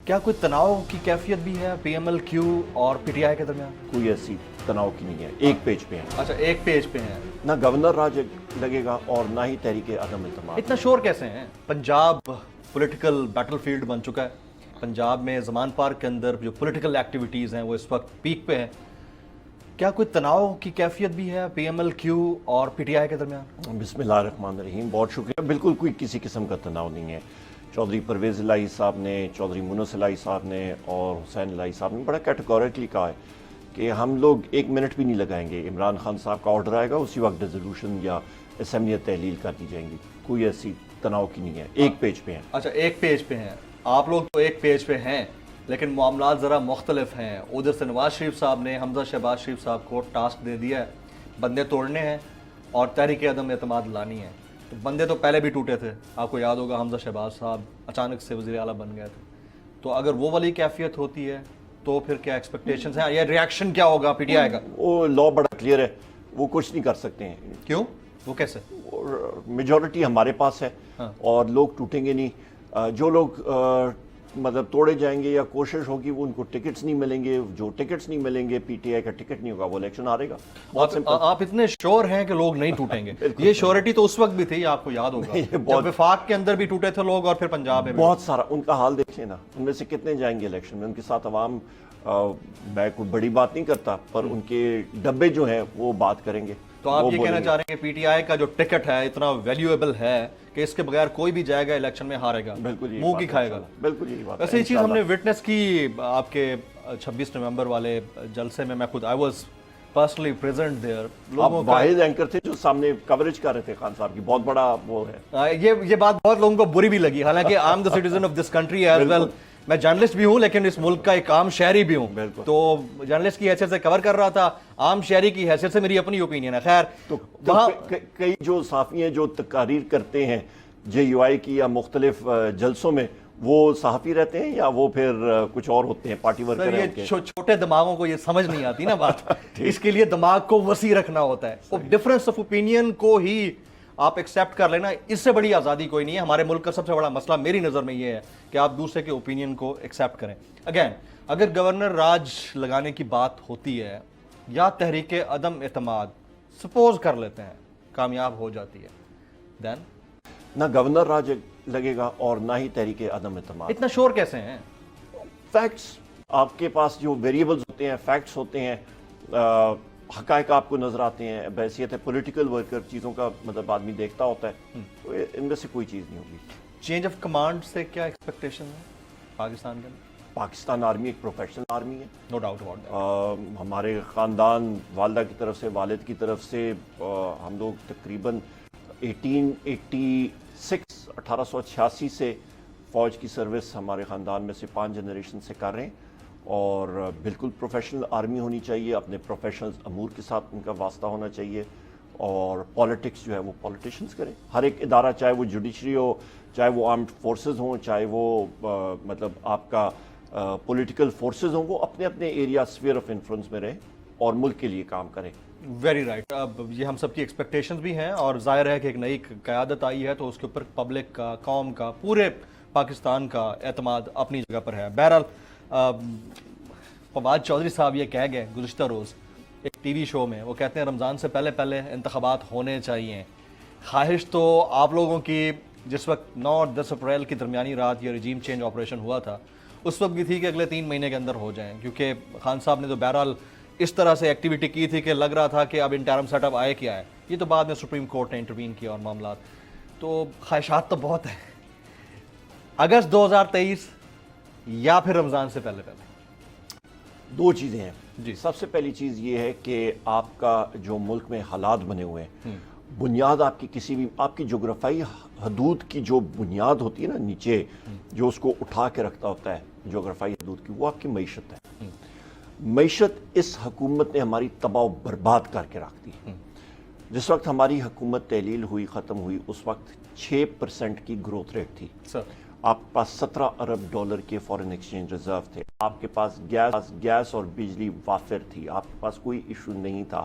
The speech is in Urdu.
کیا کوئی تناؤ کی کیفیت بھی ہے پی ایم ایل کیو اور پی ٹی آئی کے درمیان؟ کوئی ایسی تناؤ کی نہیں ہے، ایک پیج پہ ہیں۔ اچھا، ایک پیج پہ ہیں، نہ گورنر راج لگے گا اور نہ ہی تحریک عدم اعتماد۔ اتنا شور کیسے ہیں؟ پنجاب پولیٹیکل بیٹل فیلڈ بن چکا ہے، پنجاب میں زمان پارک کے اندر جو پولیٹیکل ایکٹیویٹیز ہیں وہ اس وقت پیک پہ ہیں، کیا کوئی تناؤ کی کیفیت بھی ہے پی ایم ایل کیو اور پی ٹی آئی کے درمیان؟ بسم اللہ الرحمن الرحیم، بہت شکریہ۔ بالکل کوئی کسی قسم کا تناؤ نہیں ہے۔ چودھری پرویز الہی صاحب نے، چودھری مونس الہی صاحب نے اور حسین الہی صاحب نے بڑا کیٹیگوریکلی کہا ہے کہ ہم لوگ ایک منٹ بھی نہیں لگائیں گے، عمران خان صاحب کا آرڈر آئے گا اسی وقت ریزولوشن یا اسمبلی تحلیل کر دی جائیں گی۔ کوئی ایسی تناؤ کی نہیں ہے، ایک پیج پہ ہیں۔ اچھا، ایک پیج پہ ہیں، آپ لوگ تو ایک پیج پہ ہیں لیکن معاملات ذرا مختلف ہیں۔ ادھر سے نواز شریف صاحب نے حمزہ شہباز شریف صاحب کو ٹاسک دے دیا ہے، بندے توڑنے ہیں اور تحریک عدم اعتماد لانی ہے۔ تو بندے تو پہلے بھی ٹوٹے تھے، آپ کو یاد ہوگا حمزہ شہباز صاحب اچانک سے وزیر اعلیٰ بن گئے تھے۔ تو اگر وہ والی کیفیت ہوتی ہے تو پھر کیا ایکسپیکٹیشنز ہیں یا ریاکشن کیا ہوگا پی ٹی آئی کا؟ وہ لا بڑا کلیئر ہے، وہ کچھ نہیں کر سکتے ہیں۔ کیوں؟ وہ کیسے؟ میجورٹی ہمارے پاس ہے اور لوگ ٹوٹیں گے نہیں۔ جو لوگ مطلب توڑے جائیں گے یا کوشش ہوگی وہ ان کو ٹکٹس نہیں ملیں گے، جو ٹکٹس نہیں ملیں گے پی ٹی آئی کا ٹکٹ نہیں ہوگا وہ الیکشن ہارے گا۔ آپ اتنے شور ہیں کہ لوگ نہیں ٹوٹیں گے؟ یہ شورٹی تو اس وقت بھی تھی، آپ کو یاد ہوگا جب وفاق کے اندر بھی ٹوٹے تھے لوگ اور پھر پنجاب میں بہت سارا ان کا حال دیکھ لینا، ان میں سے کتنے جائیں گے الیکشن میں، ان کے ساتھ عوام، میں کوئی بڑی بات نہیں کرتا پر ان کے ڈبے جو ہیں وہ بات کریں گے۔ تو آپ یہ کہنا چاہ رہے ہیں کہ پی ٹی آئی کا جو ٹکٹ ہے اتنا ویلیویبل ہے کہ اس کے بغیر کوئی بھی جائے گا الیکشن میں ہارے گا، منہ کی کھائے گا؟ بالکل یہی بات ہے۔ ویسے یہ چیز ہم نے وٹنس کی آپ کے 26 نومبر والے جلسے میں خود I was personally present there. آپ واحد اینکر تھے جو سامنے کوریج کر رہے تھے خان صاحب کی، بہت بڑا وہ ہے۔ یہ بات بہت لوگوں کو بری بھی لگی، حالانکہ I am the citizen of this country as well, میں جرنلسٹ بھی ہوں لیکن اس ملک کا ایک عام شہری بھی ہوں، تو جرنلسٹ کی حیثیت سے کور کر رہا تھا، عام شہری کی حیثیت سے میری اپنی اوپینین ہے۔ خیر، تو کئی جو صحافی ہیں جو تقاریر کرتے ہیں جے یو آئی کی یا مختلف جلسوں میں، وہ صحافی رہتے ہیں یا وہ پھر کچھ اور ہوتے ہیں، پارٹی ورکر ہیں؟ یہ چھوٹے دماغوں کو یہ سمجھ نہیں آتی نا بات، اس کے لیے دماغ کو وسیع رکھنا ہوتا ہے۔ ڈفرنس آف اوپینین کو ہی آپ ایکسیپٹ کر لینا، اس سے بڑی آزادی کوئی نہیں ہے۔ ہمارے ملک کا سب سے بڑا مسئلہ میری نظر میں یہ ہے کہ آپ دوسرے کے اوپینین کو ایکسیپٹ کریں۔ اگین، اگر گورنر راج لگانے کی بات ہوتی ہے یا تحریک عدم اعتماد سپوز کر لیتے ہیں کامیاب ہو جاتی ہے، دین نہ گورنر راج لگے گا اور نہ ہی تحریک عدم اعتماد۔ اتنا شور کیسے ہیں؟ فیکٹس آپ کے پاس جو ویریبلز ہوتے ہیں، فیکٹس ہوتے ہیں، حقائق آپ کو نظر آتے ہیں، بحیثیت ہے پولیٹیکل ورکر چیزوں کا مطلب آدمی دیکھتا ہوتا ہے، تو ان میں سے کوئی چیز نہیں ہوگی۔ چینج آف کمانڈ سے کیا ایکسپیکٹیشن ہے پاکستان کے؟ پاکستان آرمی ایک پروفیشنل آرمی ہے، نو ڈاؤٹ اباؤٹ دیٹ۔ ہمارے خاندان، والدہ کی طرف سے، والد کی طرف سے، ہم لوگ تقریباً 1886 سے فوج کی سروس ہمارے خاندان میں سے 5 جنریشن سے کر رہے ہیں، اور بالکل پروفیشنل آرمی ہونی چاہیے، اپنے پروفیشنل امور کے ساتھ ان کا واسطہ ہونا چاہیے، اور پالیٹکس جو ہے وہ پولیٹیشنز کریں۔ ہر ایک ادارہ، چاہے وہ جوڈیشری ہو، چاہے وہ آرمڈ فورسز ہوں، چاہے وہ مطلب آپ کا پولیٹیکل فورسز ہوں، وہ اپنے اپنے ایریا اسفیئر آف انفلوئنس میں رہیں اور ملک کے لیے کام کریں۔ Very right. اب یہ ہم سب کی ایکسپیکٹیشنز بھی ہیں، اور ظاہر ہے کہ ایک نئی قیادت آئی ہے تو اس کے اوپر پبلک کا، قوم کا، پورے پاکستان کا اعتماد اپنی جگہ پر ہے۔ بہرحال فواد چودھری صاحب یہ کہہ گئے گزشتہ روز ایک ٹی وی شو میں، وہ کہتے ہیں رمضان سے پہلے پہلے انتخابات ہونے چاہیے۔ خواہش تو آپ لوگوں کی جس وقت 9 اور 10 اپریل کی درمیانی رات یہ رجیم چینج آپریشن ہوا تھا اس وقت بھی تھی کہ اگلے 3 مہینے کے اندر ہو جائیں، کیونکہ خان صاحب نے تو بہرحال اس طرح سے ایکٹیویٹی کی تھی کہ لگ رہا تھا کہ اب انٹرم سیٹ اپ آئے کیا ہے۔ یہ تو بعد میں سپریم کورٹ نے انٹروین کیا اور معاملات، تو خواہشات تو بہت ہیں۔ اگست 2023 یا پھر رمضان سے پہلے پہلے؟ 2 چیزیں ہیں جی۔ سب سے پہلی چیز یہ ہے کہ آپ کا جو ملک میں حالات بنے ہوئے ہیں، بنیاد آپ کی کسی بھی، آپ کی جغرافیائی حدود کی جو بنیاد ہوتی ہے نا نیچے، جو اس کو اٹھا کے رکھتا ہوتا ہے جغرافیائی حدود کی، وہ آپ کی معیشت ہے۔ معیشت اس حکومت نے ہماری تباہ و برباد کر کے رکھ دی۔ جس وقت ہماری حکومت تحلیل ہوئی، ختم ہوئی، اس وقت 6% کی گروتھ ریٹ تھی۔ آپ کے پاس $17 ارب کے فارن ایکسچینج ریزرو تھے، آپ کے پاس گیس اور بجلی وافر تھی، آپ کے پاس کوئی ایشو نہیں تھا۔